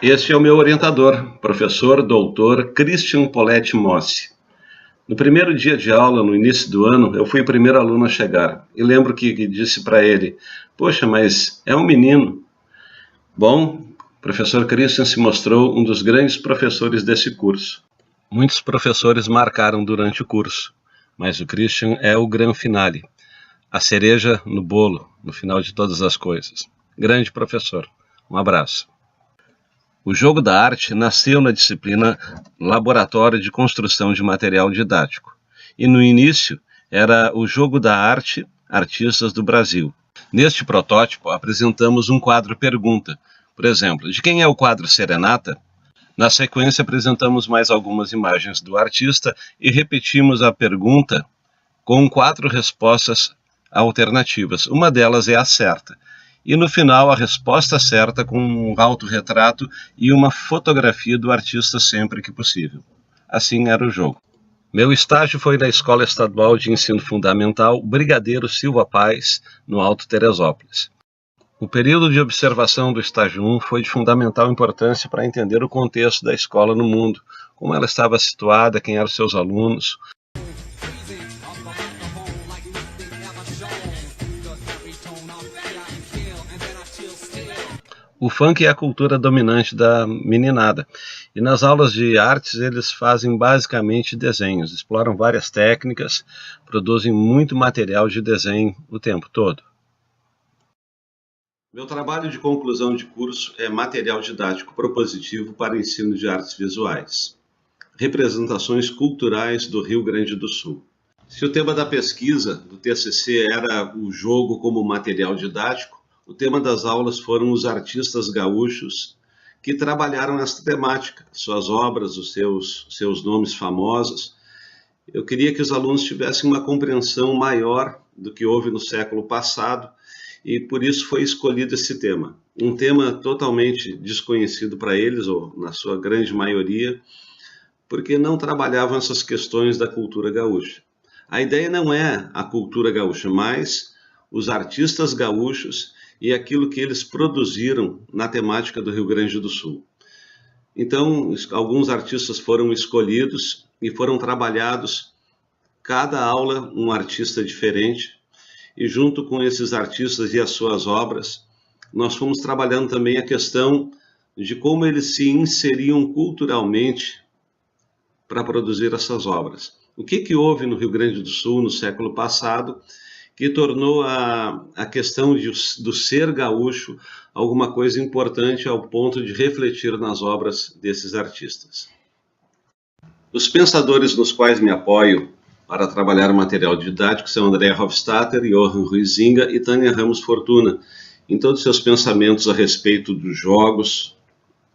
Este é o meu orientador, professor doutor Christian Poletti Mossi. No primeiro dia de aula, no início do ano, eu fui o primeiro aluno a chegar. E lembro que disse para ele, poxa, mas é um menino. Bom, o professor Christian se mostrou um dos grandes professores desse curso. Muitos professores marcaram durante o curso, mas o Christian é o gran finale, a cereja no bolo, no final de todas as coisas. Grande professor. Um abraço. O jogo da arte nasceu na disciplina Laboratório de Construção de Material Didático. E no início era o Jogo da Arte Artistas do Brasil. Neste protótipo apresentamos um quadro pergunta. Por exemplo, de quem é o quadro Serenata? Na sequência apresentamos mais algumas imagens do artista e repetimos a pergunta com 4 respostas alternativas. Uma delas é a certa. E no final a resposta certa com um autorretrato e uma fotografia do artista sempre que possível. Assim era o jogo. Meu estágio foi na Escola Estadual de Ensino Fundamental Brigadeiro Silva Paz, no Alto Teresópolis. O período de observação do estágio 1 foi de fundamental importância para entender o contexto da escola no mundo, como ela estava situada, quem eram seus alunos. O funk é a cultura dominante da meninada. E nas aulas de artes eles fazem basicamente desenhos, exploram várias técnicas, produzem muito material de desenho o tempo todo. Meu trabalho de conclusão de curso é material didático propositivo para o ensino de artes visuais. Representações culturais do Rio Grande do Sul. Se o tema da pesquisa do TCC era o jogo como material didático, o tema das aulas foram os artistas gaúchos que trabalharam essa temática, suas obras, os seus nomes famosos. Eu queria que os alunos tivessem uma compreensão maior do que houve no século passado e por isso foi escolhido esse tema. Um tema totalmente desconhecido para eles, ou na sua grande maioria, porque não trabalhavam essas questões da cultura gaúcha. A ideia não é a cultura gaúcha, mas os artistas gaúchos e aquilo que eles produziram na temática do Rio Grande do Sul. Então, alguns artistas foram escolhidos e foram trabalhados, cada aula um artista diferente, e junto com esses artistas e as suas obras, nós fomos trabalhando também a questão de como eles se inseriam culturalmente para produzir essas obras. O que houve no Rio Grande do Sul no século passado que tornou a questão do ser gaúcho alguma coisa importante ao ponto de refletir nas obras desses artistas. Os pensadores nos quais me apoio para trabalhar o material didático são André Hofstadter, Johann Huizinga e Tânia Ramos Fortuna, em todos seus pensamentos a respeito dos jogos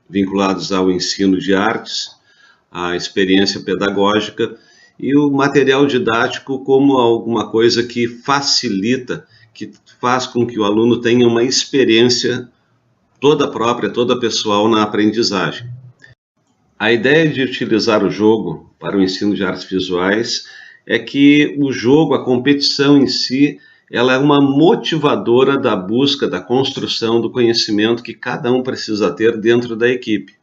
vinculados ao ensino de artes, à experiência pedagógica, e o material didático como alguma coisa que facilita, que faz com que o aluno tenha uma experiência toda própria, toda pessoal na aprendizagem. A ideia de utilizar o jogo para o ensino de artes visuais é que o jogo, a competição em si, ela é uma motivadora da busca, da construção do conhecimento que cada um precisa ter dentro da equipe.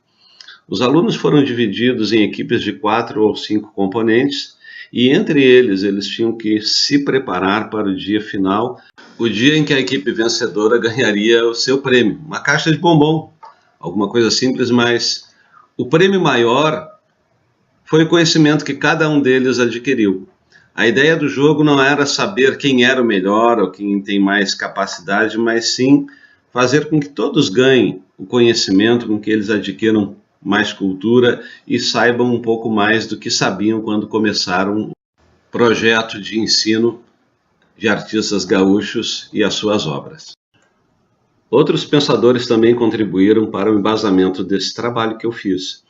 Os alunos foram divididos em equipes de 4 ou 5 componentes e entre eles tinham que se preparar para o dia final, o dia em que a equipe vencedora ganharia o seu prêmio, uma caixa de bombom, alguma coisa simples, mas o prêmio maior foi o conhecimento que cada um deles adquiriu. A ideia do jogo não era saber quem era o melhor ou quem tem mais capacidade, mas sim fazer com que todos ganhem o conhecimento, com que eles adquiram mais cultura e saibam um pouco mais do que sabiam quando começaram o projeto de ensino de artistas gaúchos e as suas obras. Outros pensadores também contribuíram para o embasamento desse trabalho que eu fiz,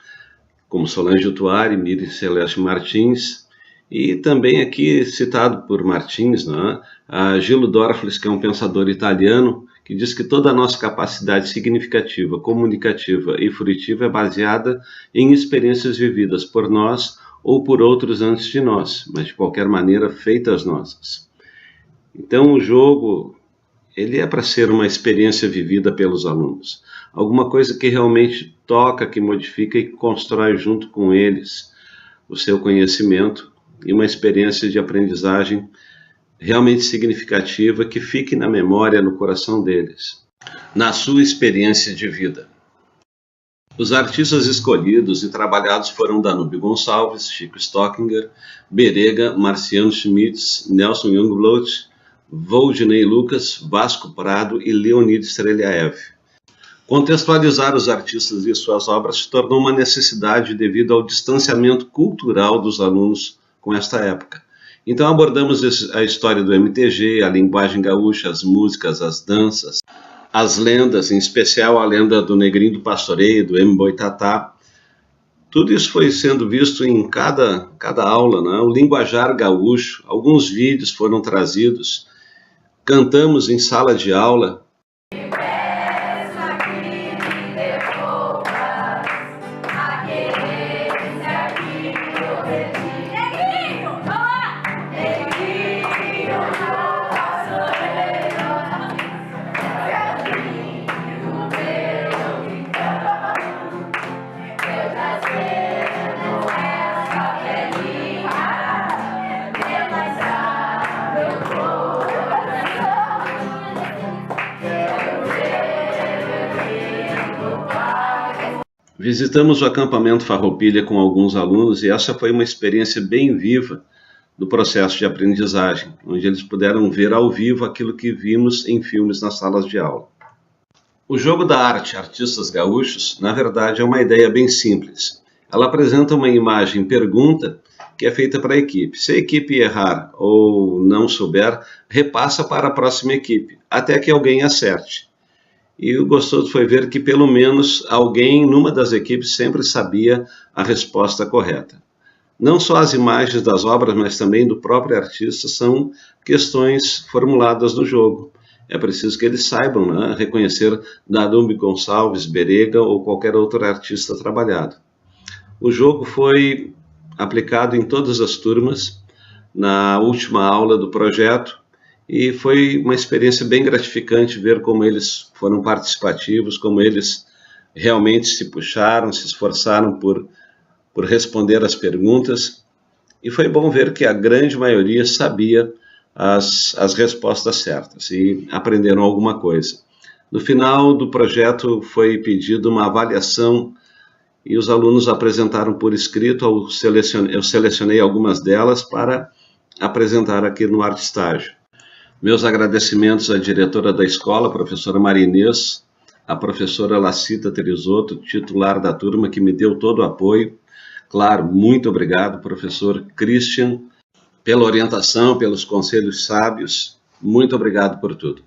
como Solange Tuari, Miriam Celeste Martins, e também aqui citado por Martins, a Gillo Dorfles, que é um pensador italiano, que diz que toda a nossa capacidade significativa, comunicativa e fruitiva é baseada em experiências vividas por nós ou por outros antes de nós, mas de qualquer maneira feitas nossas. Então o jogo, ele é para ser uma experiência vivida pelos alunos, alguma coisa que realmente toca, que modifica e que constrói junto com eles o seu conhecimento e uma experiência de aprendizagem realmente significativa que fique na memória, no coração deles, na sua experiência de vida. Os artistas escolhidos e trabalhados foram Danúbio Gonçalves, Chico Stockinger, Berega, Marciano Schmitz, Nelson Youngblood, Voldinei Lucas, Vasco Prado e Leonid Streliaev. Contextualizar os artistas e suas obras se tornou uma necessidade devido ao distanciamento cultural dos alunos com esta época. Então abordamos a história do MTG, a linguagem gaúcha, as músicas, as danças, as lendas, em especial a lenda do Negrinho do Pastoreio, do M'Boitatá. Tudo isso foi sendo visto em cada aula, né? O linguajar gaúcho, alguns vídeos foram trazidos, cantamos em sala de aula. Visitamos o acampamento Farroupilha com alguns alunos e essa foi uma experiência bem viva do processo de aprendizagem, onde eles puderam ver ao vivo aquilo que vimos em filmes nas salas de aula. O jogo da arte Artistas Gaúchos, na verdade, é uma ideia bem simples. Ela apresenta uma imagem pergunta que é feita para a equipe. Se a equipe errar ou não souber, repassa para a próxima equipe, até que alguém acerte. E o gostoso foi ver que pelo menos alguém numa das equipes sempre sabia a resposta correta. Não só as imagens das obras, mas também do próprio artista são questões formuladas no jogo. É preciso que eles saibam, né, reconhecer Danúbio Gonçalves, Berega ou qualquer outro artista trabalhado. O jogo foi aplicado em todas as turmas na última aula do projeto, e foi uma experiência bem gratificante ver como eles foram participativos, como eles realmente se puxaram, se esforçaram por responder as perguntas. E foi bom ver que a grande maioria sabia as respostas certas e aprenderam alguma coisa. No final do projeto foi pedida uma avaliação e os alunos apresentaram por escrito. Eu selecionei algumas delas para apresentar aqui no Arte Estágio. Meus agradecimentos à diretora da escola, a professora Maria Inês, à professora Lacita Terizotto, titular da turma, que me deu todo o apoio. Claro, muito obrigado, professor Christian, pela orientação, pelos conselhos sábios. Muito obrigado por tudo.